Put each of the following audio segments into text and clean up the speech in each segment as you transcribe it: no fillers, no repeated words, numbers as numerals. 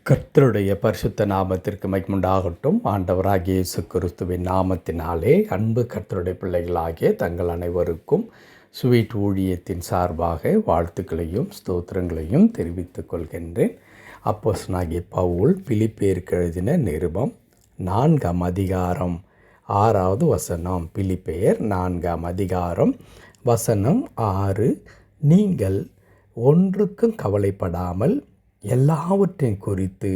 கர்த்தருடைய பரிசுத்த நாமத்திற்கு மகிமையுண்டாகட்டும். ஆண்டவராகிய இயேசு கிறிஸ்துவின் நாமத்தினாலே அன்பு கர்த்தருடைய பிள்ளைகளாகிய தங்கள் அனைவருக்கும் ஸ்வீட் ஊழியத்தின் சார்பாக வாழ்த்துக்களையும் ஸ்தோத்திரங்களையும் தெரிவித்துக் கொள்கின்றேன். அப்போஸ்தலனாகிய பவுல் பிலிப்பியருக்கு எழுதின நிருபம் 4ஆம் அதிகாரம் 6வது வசனம். பிலிப்பியர் 4ஆம் அதிகாரம் வசனம் 6. நீங்கள் ஒன்றுக்கும் கவலைப்படாமல் எல்லாவற்றையும் குறித்து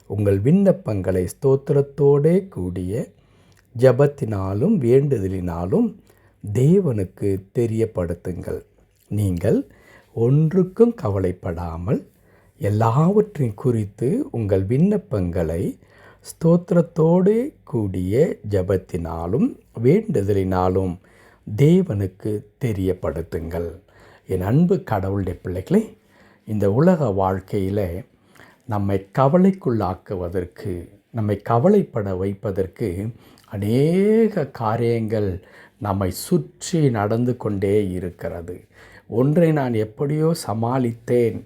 உங்கள் விண்ணப்பங்களை ஸ்தோத்திரத்தோடே கூடிய ஜெபத்தினாலும் வேண்டுதலினாலும் தேவனுக்கு தெரியப்படுத்துங்கள். நீங்கள் ஒன்றுக்கும் கவலைப்படாமல் எல்லாவற்றையும் குறித்து உங்கள் விண்ணப்பங்களை ஸ்தோத்திரத்தோடே கூடிய ஜெபத்தினாலும் வேண்டுதலினாலும் தேவனுக்கு தெரியப்படுத்துங்கள். என் அன்பு கடவுளுடைய பிள்ளைகளே, இந்த உலக வாழ்க்கையில் நம்மை கவலைக்குள்ளாக்குவதற்கு, நம்மை கவலைப்பட வைப்பதற்கு அநேக காரியங்கள் நம்மை சுற்றி நடந்து கொண்டே இருக்கிறது. ஒன்றை நான் எப்படியோ சமாளித்தேன்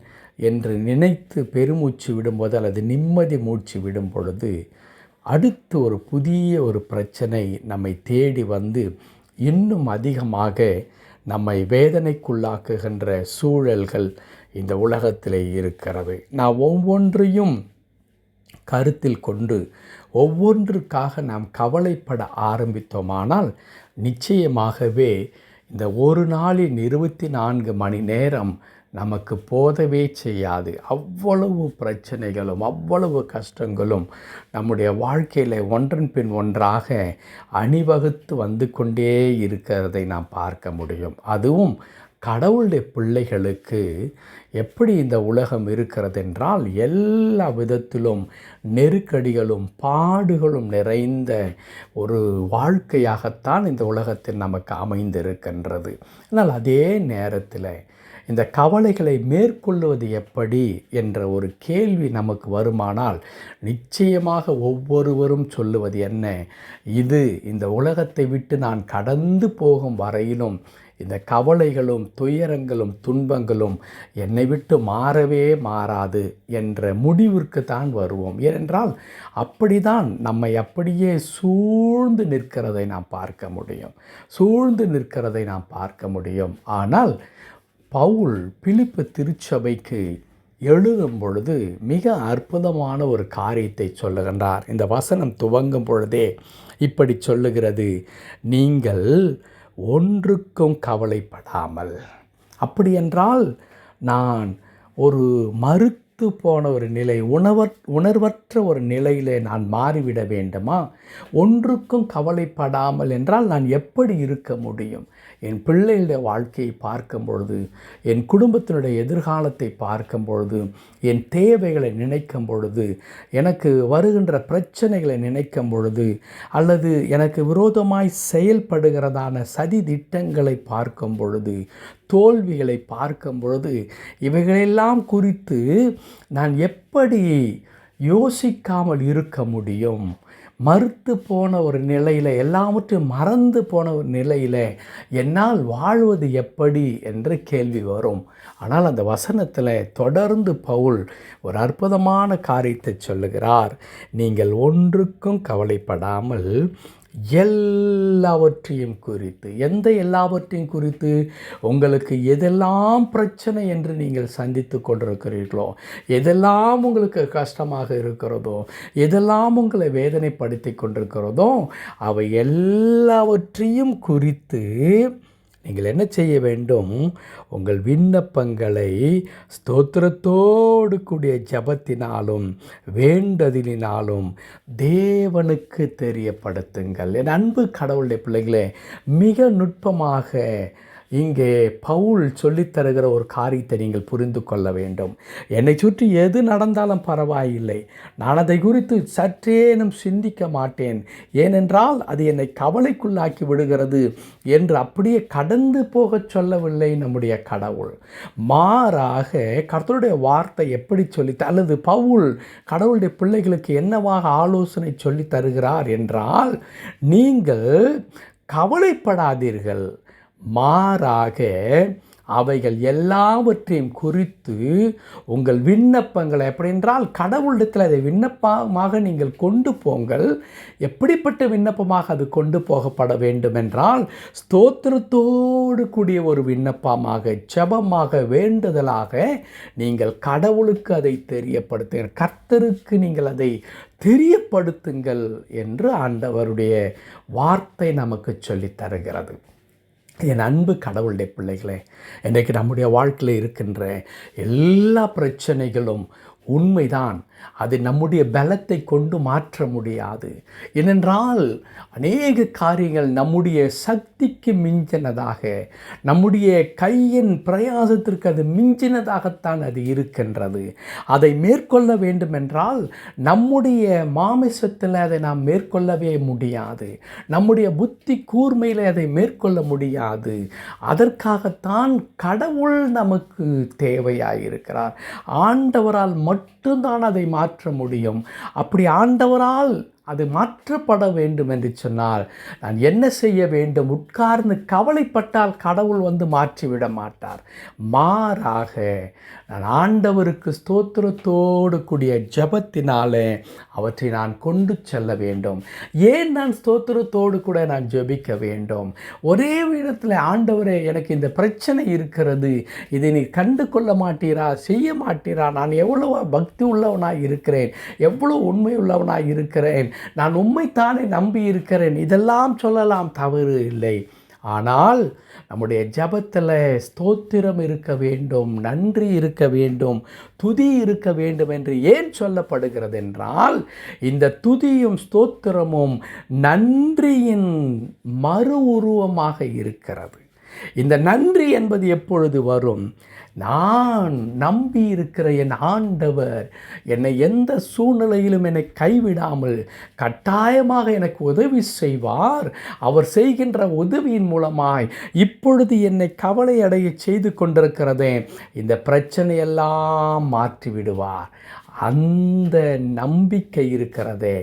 என்று நினைத்து பெருமூச்சு விடும்போது அல்லது நிம்மதி மூச்சு விடும் பொழுது அடுத்து ஒரு புதிய பிரச்சனை நம்மை தேடி வந்து இன்னும் அதிகமாக நம்மை வேதனைக்குள்ளாக்குகின்ற சூழல்கள் இந்த உலகத்திலே இருக்கிறது. நான் ஒவ்வொன்றையும் கருத்தில் கொண்டு ஒவ்வொன்றுக்காக நாம் கவலைப்பட ஆரம்பித்தோமானால் நிச்சயமாகவே இந்த ஒரு நாளின் 24 மணி நேரம் நமக்கு போதவே செய்யாது. அவ்வளவு பிரச்சனைகளும் அவ்வளவு கஷ்டங்களும் நம்முடைய வாழ்க்கையில் ஒன்றன் பின் ஒன்றாக அணிவகுத்து வந்து கொண்டே இருக்கிறதை நாம் பார்க்க முடியும். அதுவும் கடவுளுடைய பிள்ளைகளுக்கு எப்படி இந்த உலகம் இருக்கிறது என்றால், எல்லா விதத்திலும் நெருக்கடிகளும் பாடுகளும் நிறைந்த ஒரு வாழ்க்கையாகத்தான் இந்த உலகத்தில் நமக்கு அமைந்திருக்கின்றது. ஆனால் அதே நேரத்தில் இந்த கவலைகளை மேற்கொள்வது எப்படி என்ற ஒரு கேள்வி நமக்கு வருமானால் நிச்சயமாக ஒவ்வொருவரும் சொல்லுவது என்ன, இது இந்த உலகத்தை விட்டு நான் கடந்து போகும் வரையிலும் இந்த கவலைகளும் துயரங்களும் துன்பங்களும் என்னை விட்டு மாறவே மாறாது என்ற முடிவிற்கு தான் வருவோம். ஏனென்றால் அப்படிதான் நம்மை அப்படியே சூழ்ந்து நிற்கிறதை நாம் பார்க்க முடியும். ஆனால் பவுல் பிலிப்பு திருச்சபைக்கு எழுதும் பொழுது மிக அற்புதமான ஒரு காரியத்தை சொல்லுகின்றார். இந்த வசனம் துவங்கும் பொழுதே இப்படி சொல்லுகிறது, நீங்கள் ஒன்றுக்கும் கவலைப்படாமல். அப்படி என்றால் நான் ஒரு மறுத்து போன ஒரு நிலை, உணர்வற்ற ஒரு நிலையிலே நான் மாறிவிட வேண்டுமா? ஒன்றுக்கும் கவலைப்படாமல் என்றால் நான் எப்படி இருக்க முடியும்? என் பிள்ளைகளுடைய வாழ்க்கையை பார்க்கும் பொழுது, என் குடும்பத்தினுடைய எதிர்காலத்தை பார்க்கும் பொழுது, என் தேவைகளை நினைக்கும் பொழுது, எனக்கு வருகின்ற பிரச்சனைகளை நினைக்கும் பொழுது, அல்லது எனக்கு விரோதமாய் செயல்படுகிறதான சதி திட்டங்களை பார்க்கும் பொழுது, தோல்விகளை பார்க்கும் பொழுது, இவைகளெல்லாம் குறித்து நான் எப்படி யோசிக்காமல் இருக்க முடியும்? மறுத்து போன ஒரு நிலையில், எல்லாவற்றையும் மறந்து போன ஒரு நிலையில் என்னால் வாழ்வது எப்படி என்று கேள்வி வரும். ஆனால் அந்த வசனத்தில் தொடர்ந்து பவுல் ஒரு அற்புதமான காரியத்தை சொல்லுகிறார். நீங்கள் ஒன்றுக்கும் கவலைப்படாமல் எல்லாவற்றையும் குறித்து. எல்லாவற்றையும் குறித்து? உங்களுக்கு எதெல்லாம் பிரச்சனை என்று நீங்கள் சந்தித்து கொண்டிருக்கிறீர்களோ, எதெல்லாம் உங்களுக்கு கஷ்டமாக இருக்கிறதோ, எதெல்லாம் உங்களை வேதனைப்படுத்தி கொண்டிருக்கிறதோ, அவை எல்லாவற்றையும் குறித்து நீங்கள் என்ன செய்ய வேண்டும்? உங்கள் விண்ணப்பங்களை ஸ்தோத்திரத்தோடு கூடிய ஜெபத்தினாலும் வேண்டுதலினாலும் தேவனுக்கு தெரியப்படுத்துங்கள். என் அன்பு கடவுளுடைய பிள்ளைகளே, மிக நுட்பமாக இங்கே பவுல் சொல்லித்தருகிற ஒரு காரியத்தை நீங்கள் புரிந்து கொள்ள வேண்டும். என்னை சுற்றி எது நடந்தாலும் பரவாயில்லை, நான் அதை குறித்து சற்றேனும் சிந்திக்க மாட்டேன், ஏனென்றால் அது என்னை கவலைக்குள்ளாக்கி விடுகிறது என்று அப்படியே கடந்து போகச் சொல்லவில்லை நம்முடைய கடவுள். மாறாக கர்த்தருடைய வார்த்தை எப்படி அல்லது பவுல் கடவுளுடைய பிள்ளைகளுக்கு என்னவாக ஆலோசனை சொல்லி தருகிறார் என்றால், நீங்கள் கவலைப்படாதீர்கள், மாறாக அவைகள் எல்லாவற்றையும் குறித்து உங்கள் விண்ணப்பங்களை, எப்படின்றால் கடவுளிடத்தில் அதை விண்ணப்பமாக நீங்கள் கொண்டு போங்கள். எப்படிப்பட்ட விண்ணப்பமாக அது கொண்டு போகப்பட வேண்டும் என்றால், ஸ்தோத்திரத்தோடு கூடிய ஒரு விண்ணப்பமாக, ஜெபமாக, வேண்டுதலாக நீங்கள் கடவுளுக்கு அதை தெரியப்படுத்துங்கள். கர்த்தருக்கு நீங்கள் அதை தெரியப்படுத்துங்கள் என்று ஆண்டவருடைய வார்த்தை நமக்கு சொல்லித் தருகிறது. என் அன்பு கடவுளுடைய பிள்ளைகளே, இன்றைக்கு நம்முடைய வாழ்க்கையில் இருக்கின்ற எல்லா பிரச்சனைகளும் உண்மைதான். அது நம்முடைய பலத்தை கொண்டு மாற்ற முடியாது. ஏனென்றால் அநேக காரியங்கள் நம்முடைய சக்திக்கு மிஞ்சினதாக, நம்முடைய கையின் பிரயாசத்திற்கு அது மிஞ்சினதாகத்தான் அது இருக்கின்றது. அதை மேற்கொள்ள வேண்டுமென்றால் நம்முடைய மாமிசத்தில் அதை நாம் மேற்கொள்ளவே முடியாது. நம்முடைய புத்தி கூர்மையில் அதை மேற்கொள்ள முடியாது. அதற்காகத்தான் கடவுள் நமக்கு தேவையாயிருக்கிறார். ஆண்டவரால் மட்டும்தான் அதை மாற்ற முடியும். அப்படி ஆண்டவரால் அது மாற்றப்பட வேண்டும் என்று சொன்னால் நான் என்ன செய்ய வேண்டும்? உட்கார்ந்து கவலைப்பட்டால் கடவுள் வந்து மாற்றிவிட மாட்டார். மாறாக நான் ஆண்டவருக்கு ஸ்தோத்திரத்தோடு கூடிய ஜெபத்தினாலே அவற்றை நான் கொண்டு செல்ல வேண்டும். ஏன் நான் ஸ்தோத்திரத்தோடு கூட நான் ஜெபிக்க வேண்டும்? ஒரே இடத்துல, ஆண்டவரே எனக்கு இந்த பிரச்சனை இருக்கிறது, இதை நீ கண்டு கொள்ள மாட்டீரா, செய்ய மாட்டீரா, நான் எவ்வளவு பக்தி உள்ளவனாக இருக்கிறேன், எவ்வளோ உண்மை உள்ளவனாக இருக்கிறேன், நான் உம்மைத்தானே நம்பி இருக்கிறேன், இதெல்லாம் சொல்லலாம், தவறு இல்லை. ஆனால் நம்முடைய ஜெபத்தில் ஸ்தோத்திரம் இருக்க வேண்டும், நன்றி இருக்க வேண்டும், துதி இருக்க வேண்டும் என்று ஏன் சொல்லப்படுகிறது என்றால், இந்த துதியும் ஸ்தோத்திரமும் நன்றியின் மறு உருவமாக இருக்கிறது. இந்த நன்றி என்பது எப்பொழுது வரும்? நான் நம்பி இருக்கிற என் ஆண்டவர் என்னை எந்த சூழ்நிலையிலும் என்னை கைவிடாமல் கட்டாயமாக எனக்கு உதவி செய்வார். அவர் செய்கின்ற உதவியின் மூலமாய் இப்பொழுது என்னை கவலை அடைய செய்து கொண்டிருக்கிறதே, இந்த பிரச்சனையெல்லாம் மாற்றி விடுவார். அந்த நம்பிக்கை இருக்கிறதே,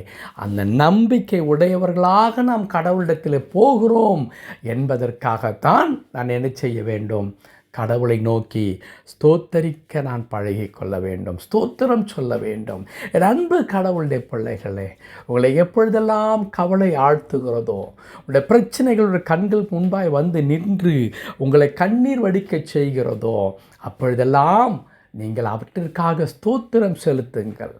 அந்த நம்பிக்கை உடையவர்களாக நாம் கடவுளிடத்தில் போகிறோம் என்பதற்காகத்தான் நான் என்ன செய்ய வேண்டும்? கடவுளை நோக்கி ஸ்தோத்தரிக்க நான் பழகி கொள்ள வேண்டும், ஸ்தோத்திரம் சொல்ல வேண்டும். என் அன்பு கடவுளுடைய பிள்ளைகளே, உங்களை எப்பொழுதெல்லாம் கவலை ஆழ்த்துகிறதோ, உங்களுடைய பிரச்சனைகளுடைய கண்கள் முன்பாய் வந்து நின்று உங்களை கண்ணீர் வடிக்க செய்கிறதோ, அப்பொழுதெல்லாம் நீங்கள் அவற்றிற்காக ஸ்தோத்திரம் செலுத்துங்கள்.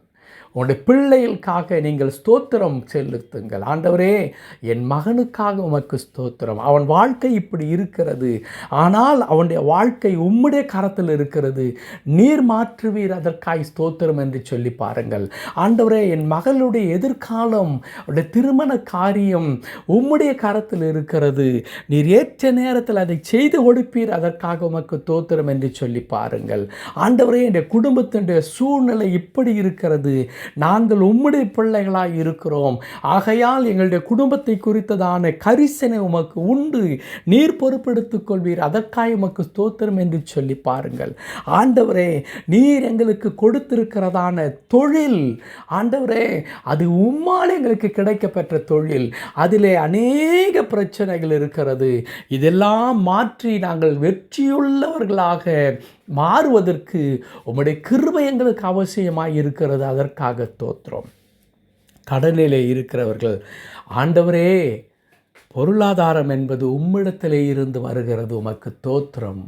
உங்களுடைய பிள்ளைகளுக்காக நீங்கள் ஸ்தோத்திரம் செலுத்துங்கள். ஆண்டவரே, என் மகனுக்காக உமக்கு ஸ்தோத்திரம், அவன் வாழ்க்கை இப்படி இருக்கிறது, ஆனால் அவனுடைய வாழ்க்கை உம்முடைய கரத்தில் இருக்கிறது, நீர் மாற்றுவீர், அதற்காய் ஸ்தோத்திரம் என்று சொல்லி பாருங்கள். ஆண்டவரே, என் மகளுடைய எதிர்காலம், அவருடைய திருமண காரியம் உம்முடைய கரத்தில் இருக்கிறது, நீர் ஏற்ற நேரத்தில் அதை செய்து கொடுப்பீர், அதற்காக உமக்கு ஸ்தோத்திரம் என்று சொல்லி பாருங்கள். ஆண்டவரே, என்னுடைய குடும்பத்தினுடைய சூழ்நிலை இப்படி இருக்கிறது, நாங்கள் உம்முடைய பிள்ளைகளாய் இருக்கிறோம், ஆகையால் எங்களுடைய குடும்பத்தை குறித்ததான கரிசனை உமக்கு உண்டு, நீர் பொறுப்பெடுத்துக் கொள்வீர், அதற்காக உமக்கு ஸ்தோத்திரம் என்று சொல்லி பாருங்கள். ஆண்டவரே, நீர் எங்களுக்கு கொடுத்திருக்கிறதான தொழில், ஆண்டவரே, அது உம்மால் எங்களுக்கு கிடைக்கப்பெற்ற தொழில், அதிலே அநேக பிரச்சனைகள் இருக்கிறது, இதெல்லாம் மாற்றி நாங்கள் வெற்றியுள்ளவர்களாக மாறுவதற்கு உம்முடைய கிருபை எங்களுக்கு அவசியமாக இருக்கிறது, அதற்காக ஸ்தோத்திரம். கடலிலே இருக்கிறவர்கள், ஆண்டவரே, பொருளாதாரம் என்பது உம்மிடத்திலே இருந்து வருகிறது, உமக்கு ஸ்தோத்திரம்.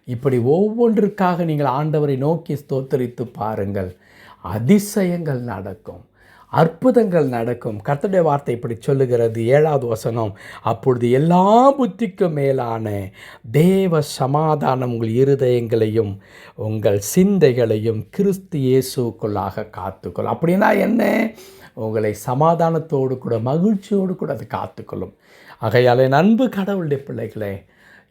இப்படி ஒவ்வொன்றிற்காக நீங்கள் ஆண்டவரை நோக்கி ஸ்தோத்தரித்து பாருங்கள், அதிசயங்கள் நடக்கும், அற்புதங்கள் நடக்கும். கர்த்தருடைய வார்த்தை இப்படி சொல்லுகிறது, 7வது வசனம், அப்பொழுது எல்லா புத்திக்கும் மேலான தேவ சமாதானம் உங்கள் இருதயங்களையும் உங்கள் சிந்தைகளையும் கிறிஸ்து இயேசுக்குள்ளாக காத்துக்கொள்ளும். அப்படின்னா என்ன? உங்களை சமாதானத்தோடு கூட மகிழ்ச்சியோடு கூட அது காத்துக்கொள்ளும். ஆகையால் என் அன்பு கடவுளுடைய பிள்ளைகளே,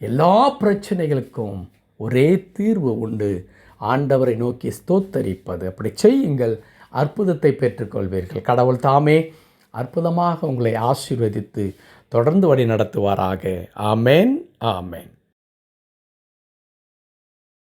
எல்லா பிரச்சனைகளுக்கும் ஒரே தீர்வு உண்டு, ஆண்டவரை நோக்கி ஸ்தோத்தரிப்பது. அப்படி செய்யுங்கள், அற்புதத்தை பெற்றுக்கொள்வீர்கள். கடவுள் தாமே அற்புதமாக உங்களை ஆசீர்வதித்து தொடர்ந்து வழி நடத்துவாராக. ஆமேன், ஆமேன்.